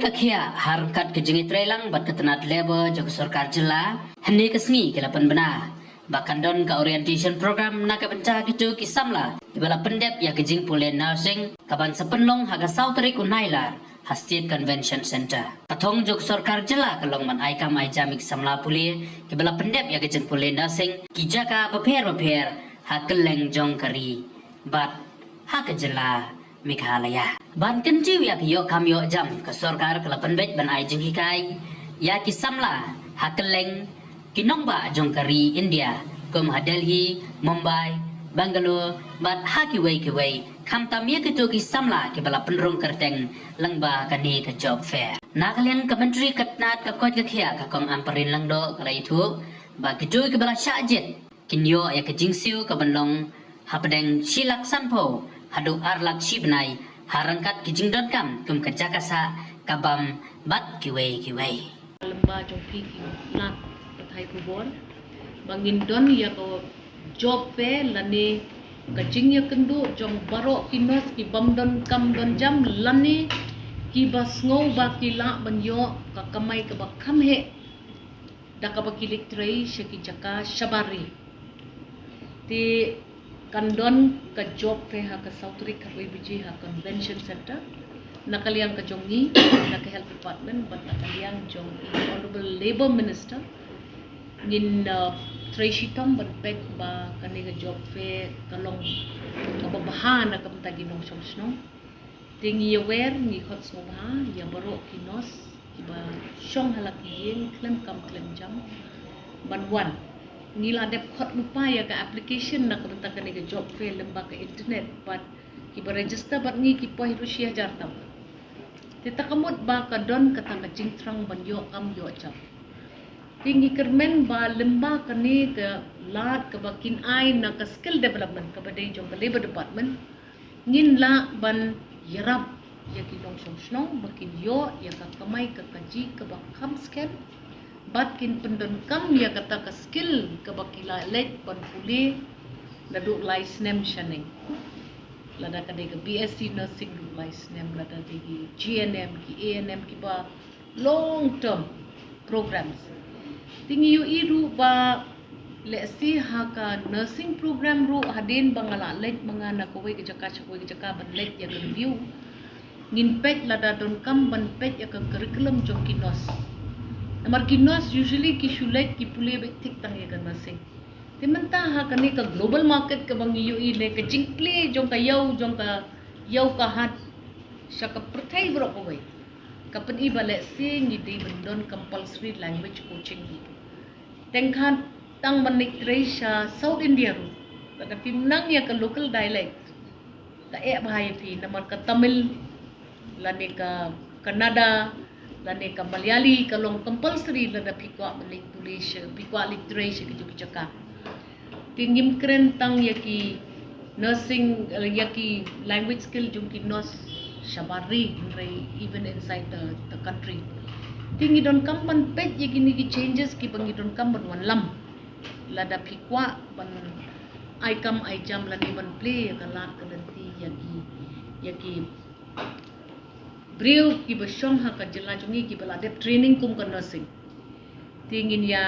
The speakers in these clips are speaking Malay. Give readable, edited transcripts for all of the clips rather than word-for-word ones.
kakia harangkat kejengit relang bat ketenat leba jog sarkar jela hene kesngi kelapan bena bahkan don ka orientation program nak benca gitu kisamla ibala pendep ya kejing pulen nursing kaban sepenlong haga sauteri kunailar Hastit Convention Center. Katong jog sarkar jela kalong man aikam aijamik samla puli ibala pendep ya kejing pulen nursing kijaka beper hakeleng jong kari bat hakajela Meghalaya. Ban kenjiw ya kiyo kamyo jam ke sarkar kelapan bet ban ai jeng hikai ya kisamla hakeleng kinongba jongkari India kum Delhi, Mumbai, Bangalore bat hakiwei kamtam ya kitu kisamla ke bala penrong kerteng langba kani ke job fair. Nakalian ke menteri ketnat ke kot ke kia ke kong amperin langdo kala itu ba kitu ke bala syajit kinyo ya ke jingsiu ke benlong hapedeng silak sanpo hadu arlak shibnai harangkat kijing.com kum kejakasa kabam bat kiwei lamba jongki ki lat pathai kubon bangin don ya ko job fair lani kajing ya kendu jong barok kinos ki bamdon kam don jam lani ki bas ngau ba ki la banyo ka kamai ka bakam he da ka bakilik trai shaki jaka shabari ti kandon ka job fair ha ka sautri kharwai biji ha convention center nakaliang ka jongi nak health department but nakaliang jong honorable labor minister ngin Tracy Tom ban pek ba kani ka job fair kalong kababahan na kamta ginong sosno tingi aware ni hot sobha ya baro kinos iba shong halakiyeng klem jam ban wan nila dep khot lupa ya ka application na kamta kani ka job fair lamba ka internet but kiba register bat ngi ki poi rusia jartam tita kamut ba ka don kata ka jingtrang ban yo am yo chap tingi kermen ba lemba kani ka lat ka bakin ai na ka skill development ka badai jong ka labor department ngin la ban yarap ya ki dong sosno bakin yo ya ka kamai ka kaji ka bakam skill bat kin pendon kam ya kata ka skill ka bakila let ban puli na du license shaning lada kadai ke BSc nursing du license lada digi GNM ki ANM ki ba long term programs tingi yu iru ba lesi ha ka nursing program ru hadin bangala let mangana ko we ke jaka ban let ya review ngin pet lada don kam ban pet ya ka curriculum jong kinos namar kinos usually ki shulet ki pule be tik tang ya ka nursing timenta ha kani ka global market ka bang yu ile ka jingple jong ka yau ka hat shaka prathai bro ko wai kapan i bale sing i de bendon compulsory language coaching di tengkhan tang manik reisha South India ru kada pimnang ya ka local dialect ka bahaya pi namar ka Tamil lani ka Kannada lani ka Malayali kalong compulsory lada pikwa manik tulis pikwa literature ki jaka tingim keren tang yaki nursing yaki language skill jungki nos shabari even inside the country tingi don kampan pet yaki ni changes ki bangi don kampan wan lam lada pikwa ban ai kam ai jam lani ban play ka lat ka danti yaki brew ki basong ha ka jela jungi ki bala de training kum ka nursing tingin ya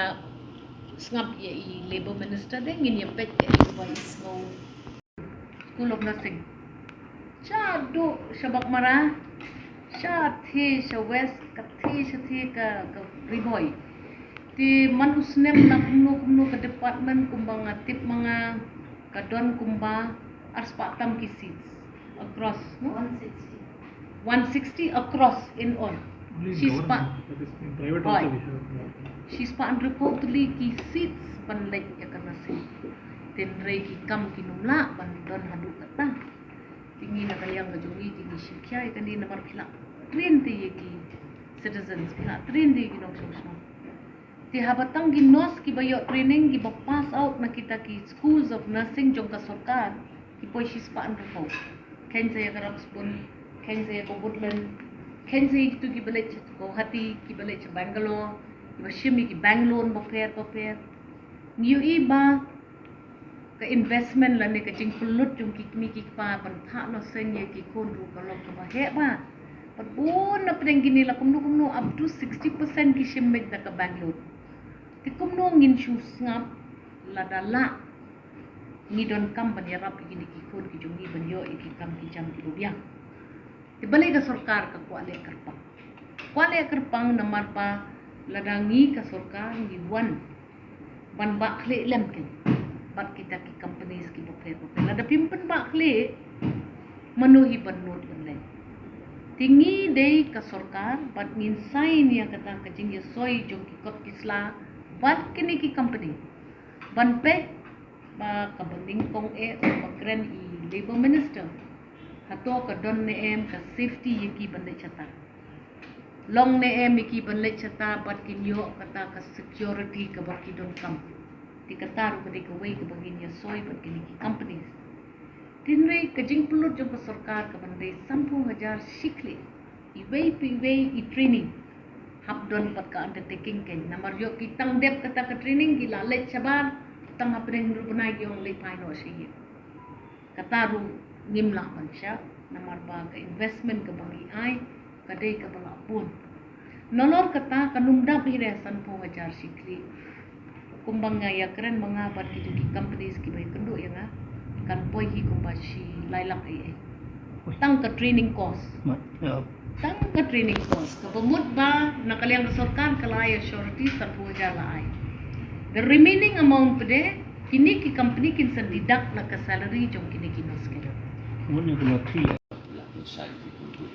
ngap ya i labor minister deng ngin ya pet ya vice go school of nursing cha do shabak mara cha thi sha west ka thi ka riboy ti manusnem na kumno ka department kumbang tip mga kadon kumba arspatam ki seats across no 160 across in all she's part private also we have she's part reportedly ki seats ban lek ya kana se ten rei ki kam ki numla ban don hadu kata tingi na kaliang gajungi tingi shikya ikani namar phila train te ye ki citizens phila train de ki nok sosno ti habatang gi nos ki bayo training ki ba pass out na kita ki schools of nursing jong ka sarkar ki poi she's part report ken se ya karap spoon ken se ko Woodland ken se tu ki balik ko hati ki balik Bangalore Bashimi ki Bangalore paper niu iba ka investment la ne ka jing pulut jung ki mi ki pa ban tha no sen ye ki kon ru ka lok ka he ba Pun na pedeng gini lah kumno up to 60% ki shimbek da ka Bangalore. Ti kumno ngin shoes ngap la dala ni don kam ban yarap gini ki kon ki jungi ban yo ki kam ki jam ki rubiang. Ti balik ka sarkar ka kuale kerpang. Kuale kerpang na marpa ladangi ka sarkar ni wan ban ba khle lemkin. Bat kita ki companies ki bokre la da pimpen ba khle manuhi ban not ban len. Tinggi day ka sarkar bat nginsay niya kata kajing ya soy jong ki kot kisla bat kini ki company ban pe ba kabanding kong bakren I labor minister hato ka don ne em ka safety yaki ban le chata long ne em yaki ban le chata bat kinyo kata ka security ka baki don kam ti kata ru ka ka way ka bagin ya soy bat kini ki companies tinre kajing pulut jong ka sarkar ka bandai 10,000 shikle I training habdon pat ka undertaking ken namar yo kitang dep kata ka training gila let sabar tang apeng rubnai yung le paino siya kata ru ngimla man siya namar ba ka investment ka bangi ay kadai ka bala pun nolor kata kanumdap hire 10,000 shikle kumbang nga ya keren mga bat ki companies ki bay kendo ya nga kan boy hi kumba si lailak ai tang ka training course tang ka training course kapamut ba nakaliang sarkar kalaya surety sa puja laay the remaining amount pede kini ki company kin sa deduct na ka salary jong kini kinos kayo Muna ko na 3 side itu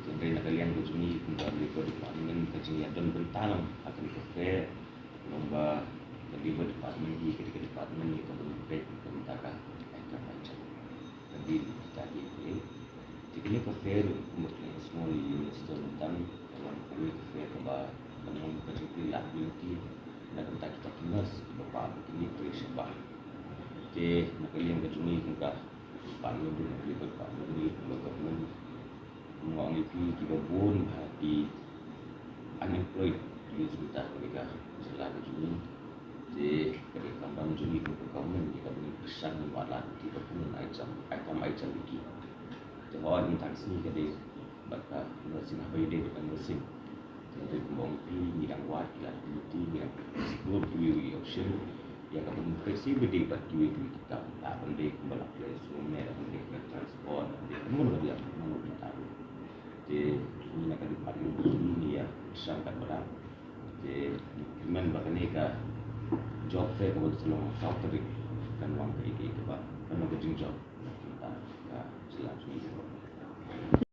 jadi nak kalian kujungi untuk labor department kajing dan bentalam akan ke fair lomba labor department di ketika department itu berbeda tentang macam jadi tadi ini jadi ke fair mungkin small units tentang dalam kami ke fair keba dengan kajing liability dan tentang kita kinas beberapa ini pressure bah jadi nak kalian kujungi kita Parlimen tu nak libat Parlimen ni government menguang itu kita pun di unemployed di sekitar mereka selalu Juni jadi ketika kambang Juni untuk government kita beri pesan malah kita pun item lagi jawab tentang sini kadai baka mesin apa ide depan mesin jadi kembang itu mirang wat liability mirang explore kiwi option yang akan memperksi berdiri bagi kita berdiri kembali ke semua berdiri ke transport berdiri semua dia mau ditaruh jadi ini akan dipakai ini ya sangat berat jadi gimana bagaimana job fair kalau selama South Africa kan wang ke itu pak kan mau job kita selanjutnya